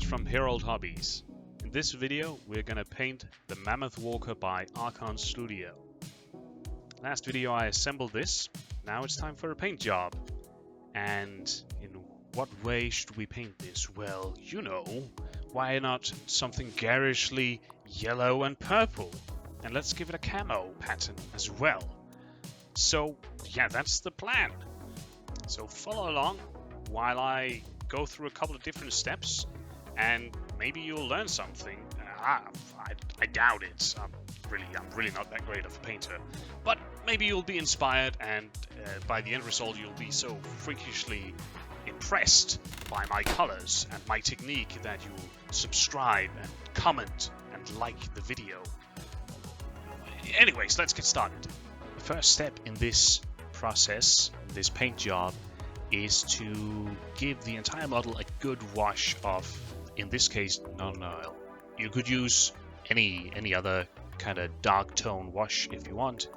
from Herald Hobbies. In this video we're gonna paint the Mammoth Walker by Archon Studio. Last video I assembled this, now it's time for a paint job. And in what way should we paint this? Well, you know, why not something garishly yellow and purple? And let's give it a camo pattern as well. So yeah, that's the plan. So follow along while I go through a couple of different steps, and maybe you'll learn something. I doubt it. I'm really not that great of a painter, but maybe you'll be inspired, and by the end result you'll be so freakishly impressed by my colors and my technique that you'll subscribe and comment and like the video. Anyways, let's get started. The first step in this process, this paint job, is to give the entire model a good wash of, in this case, non-oil. You could use any other kind of dark tone wash if you want.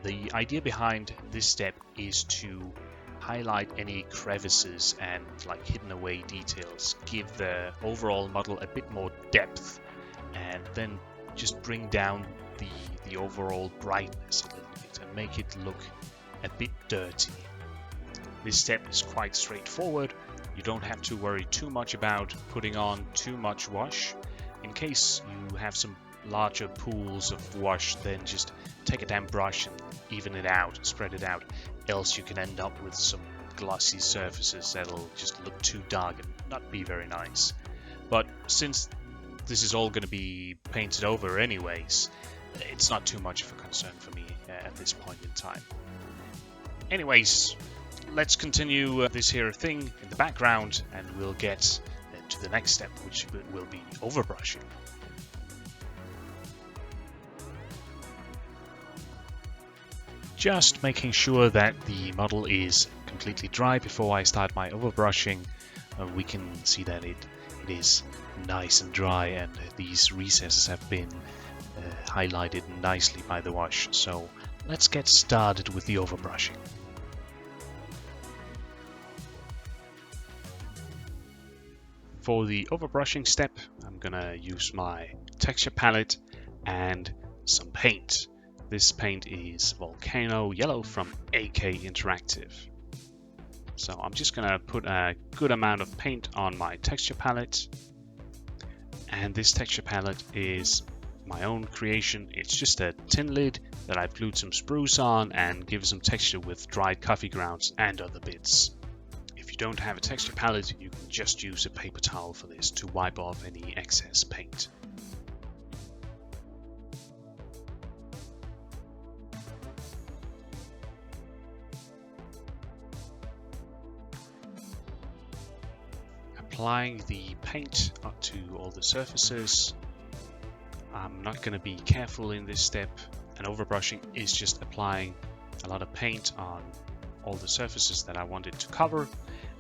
The idea behind this step is to highlight any crevices and like hidden away details, give the overall model a bit more depth, and then just bring down the overall brightness a little bit and make it look a bit dirty. This step is quite straightforward. You don't have to worry too much about putting on too much wash. In case you have some larger pools of wash, then just take a damp brush and even it out, spread it out. Else you can end up with some glossy surfaces that'll just look too dark and not be very nice. But since this is all going to be painted over anyways, it's not too much of a concern for me at this point in time. Anyways, let's continue this here thing in the background, and we'll get to the next step, which will be overbrushing. Just making sure that the model is completely dry before I start my overbrushing. We can see that it is nice and dry, and these recesses have been highlighted nicely by the wash. So let's get started with the overbrushing. For the overbrushing step, I'm gonna use my texture palette and some paint. This paint is Volcano Yellow from AK Interactive. So I'm just gonna put a good amount of paint on my texture palette. And this texture palette is my own creation. It's just a tin lid that I've glued some spruce on and give some texture with dried coffee grounds and other bits. If you don't have a texture palette, you can just use a paper towel for this to wipe off any excess paint. Applying the paint up to all the surfaces. I'm not going to be careful in this step, and overbrushing is just applying a lot of paint on all the surfaces that I wanted to cover,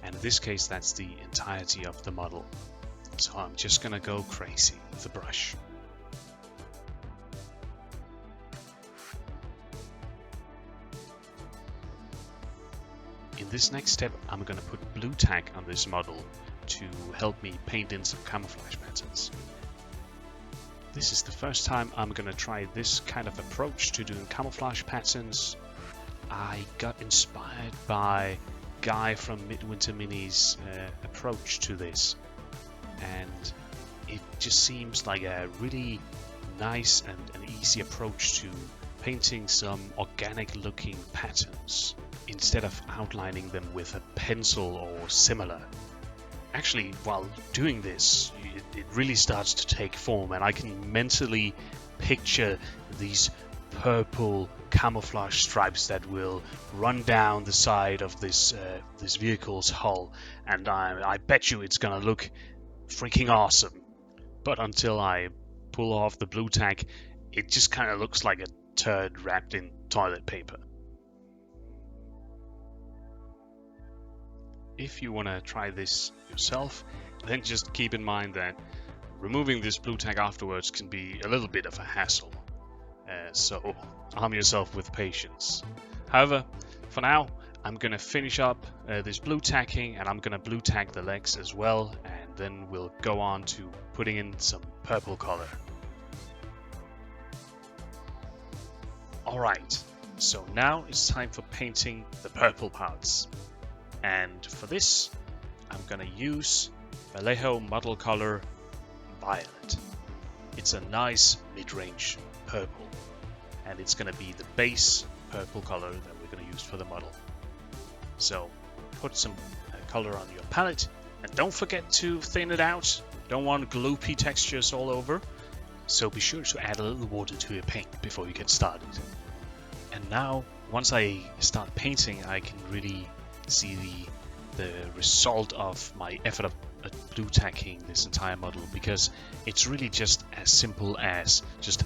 and in this case that's the entirety of the model. So I'm just gonna go crazy with the brush. In this next step I'm gonna put blue tack on this model to help me paint in some camouflage patterns. This is the first time I'm gonna try this kind of approach to doing camouflage patterns. I got inspired by Guy from Midwinter Mini's approach to this, and it just seems like a really nice and an easy approach to painting some organic looking patterns instead of outlining them with a pencil or similar. Actually, while doing this, it really starts to take form, and I can mentally picture these purple camouflage stripes that will run down the side of this vehicle's hull, and I bet you it's gonna look freaking awesome. But until I pull off the blue tack, it just kind of looks like a turd wrapped in toilet paper. If you want to try this yourself, then just keep in mind that removing this blue tack afterwards can be a little bit of a hassle. So arm yourself with patience. However, for now, I'm gonna finish up this blue tacking, and I'm gonna blue tack the legs as well, and and then we'll go on to putting in some purple color. Alright, so now it's time for painting the purple parts. And for this, I'm gonna use Vallejo Model Color Violet. It's a nice mid-range purple, and it's gonna be the base purple color that we're gonna use for the model. So put some color on your palette, and don't forget to thin it out. Don't want gloopy textures all over, so be sure to add a little water to your paint before you get started. And now, once I start painting, I can really see the result of my effort of blue tacking this entire model, because it's really just as simple as just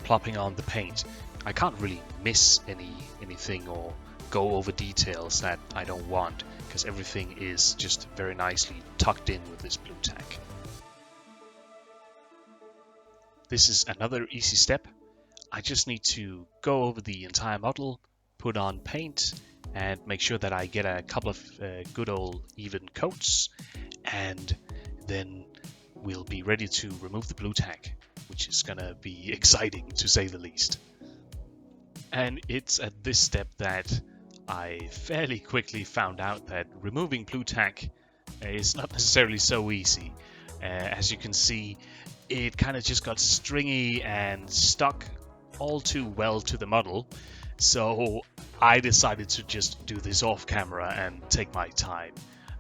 plopping on the paint. I can't really miss anything or go over details that I don't want, because everything is just very nicely tucked in with this blue tack. This is another easy step. I just need to go over the entire model, put on paint, and make sure that I get a couple of good old even coats, and then we'll be ready to remove the blue tack, which is gonna be exciting to say the least. And it's at this step that I fairly quickly found out that removing blue tack is not necessarily so easy. As you can see, it kind of just got stringy and stuck all too well to the model, so I decided to just do this off camera and take my time.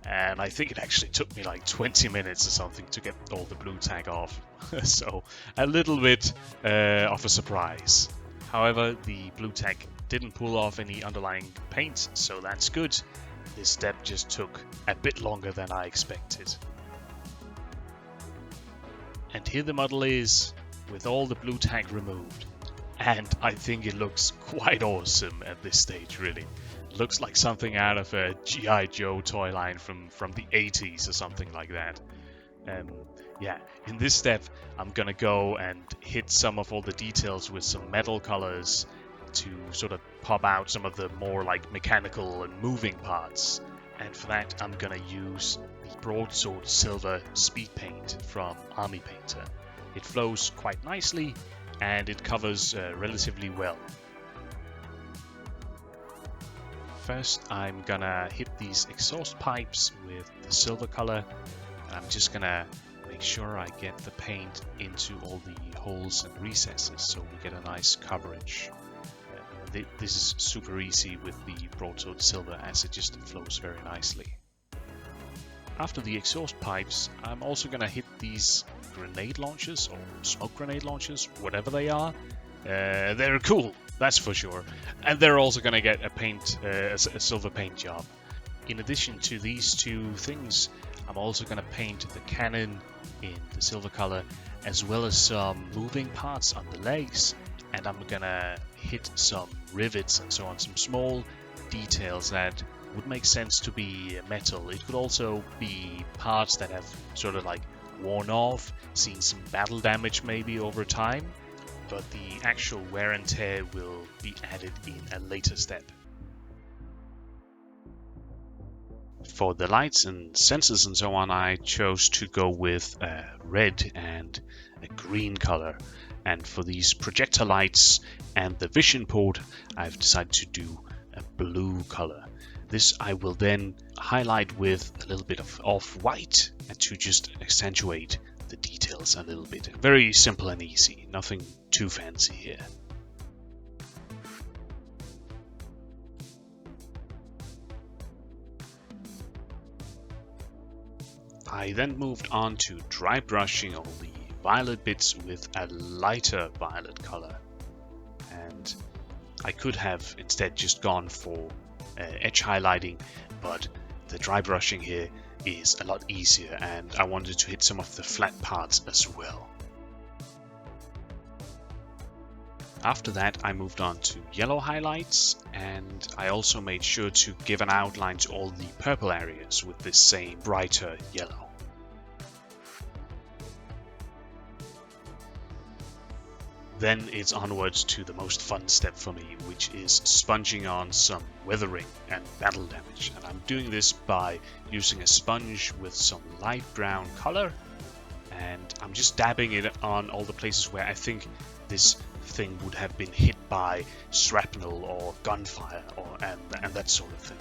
And I think it actually took me like 20 minutes or something to get all the blue tack off. So a little bit of a surprise. However, the blue tack didn't pull off any underlying paint, so that's good. This step just took a bit longer than I expected. And here the model is, with all the blue tack removed. And I think it looks quite awesome at this stage, really. It looks like something out of a G.I. Joe toy line from the 80s or something like that. Yeah, in this step, I'm gonna go and hit some of all the details with some metal colors to sort of pop out some of the more like mechanical and moving parts. And for that, I'm gonna use the Broadsword Silver Speed Paint from Army Painter. It flows quite nicely, and it covers relatively well. First, I'm gonna hit these exhaust pipes with the silver color, and I'm just gonna make sure I get the paint into all the holes and recesses so we get a nice coverage. This is super easy with the Broadsword Silver, as it just flows very nicely. After the exhaust pipes, I'm also gonna hit these grenade launchers or smoke grenade launchers, whatever they are. They're cool, that's for sure. And they're also gonna get a silver paint job. In addition to these two things, I'm also gonna paint the cannon in the silver color, as well as some moving parts on the legs, and I'm gonna hit some rivets and so on, some small details that would make sense to be metal. It could also be parts that have sort of like worn off, seen some battle damage maybe over time, but the actual wear and tear will be added in a later step. For the lights and sensors and so on, I chose to go with a red and a green color. And for these projector lights and the vision port, I've decided to do a blue color. This I will then highlight with a little bit of off-white to just accentuate the details a little bit. Very simple and easy, nothing too fancy here. I then moved on to dry brushing all the violet bits with a lighter violet color. And I could have instead just gone for edge highlighting, but the dry brushing here is a lot easier, and I wanted to hit some of the flat parts as well. After that, I moved on to yellow highlights, and I also made sure to give an outline to all the purple areas with this same brighter yellow. Then it's onwards to the most fun step for me, which is sponging on some weathering and battle damage. And I'm doing this by using a sponge with some light brown color, and I'm just dabbing it on all the places where I think this thing would have been hit by shrapnel or gunfire and that sort of thing.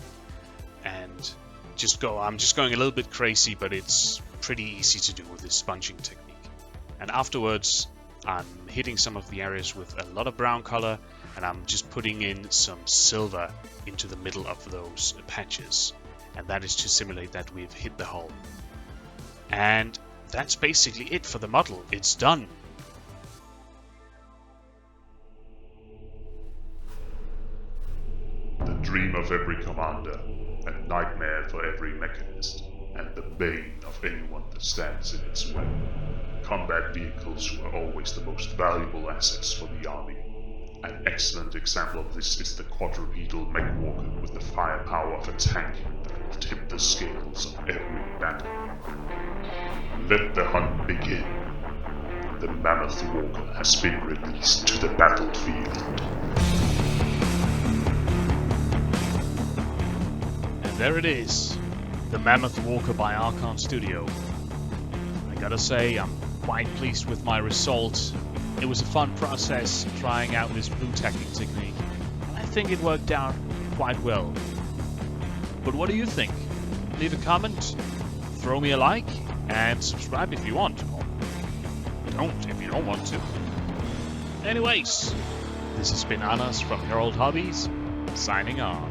And I'm just going a little bit crazy, but it's pretty easy to do with this sponging technique. And afterwards, I'm hitting some of the areas with a lot of brown color, and I'm just putting in some silver into the middle of those patches. And that is to simulate that we've hit the hole. And that's basically it for the model. It's done. The dream of every commander, a nightmare for every mechanist, and the bane of anyone that stands in its way. Combat vehicles were always the most valuable assets for the army. An excellent example of this is the quadrupedal Mammoth Walker with the firepower of a tank that will tip the scales of every battle. Let the hunt begin. The Mammoth Walker has been released to the battlefield. And there it is, the Mammoth Walker by Archon Studio. I gotta say, I'm quite pleased with my result. It was a fun process trying out this blue tacking technique, and I think it worked out quite well. But what do you think? Leave a comment, throw me a like, and subscribe if you want, or don't if you don't want to. Anyways, this has been Anas from Your Old Hobbies, signing off.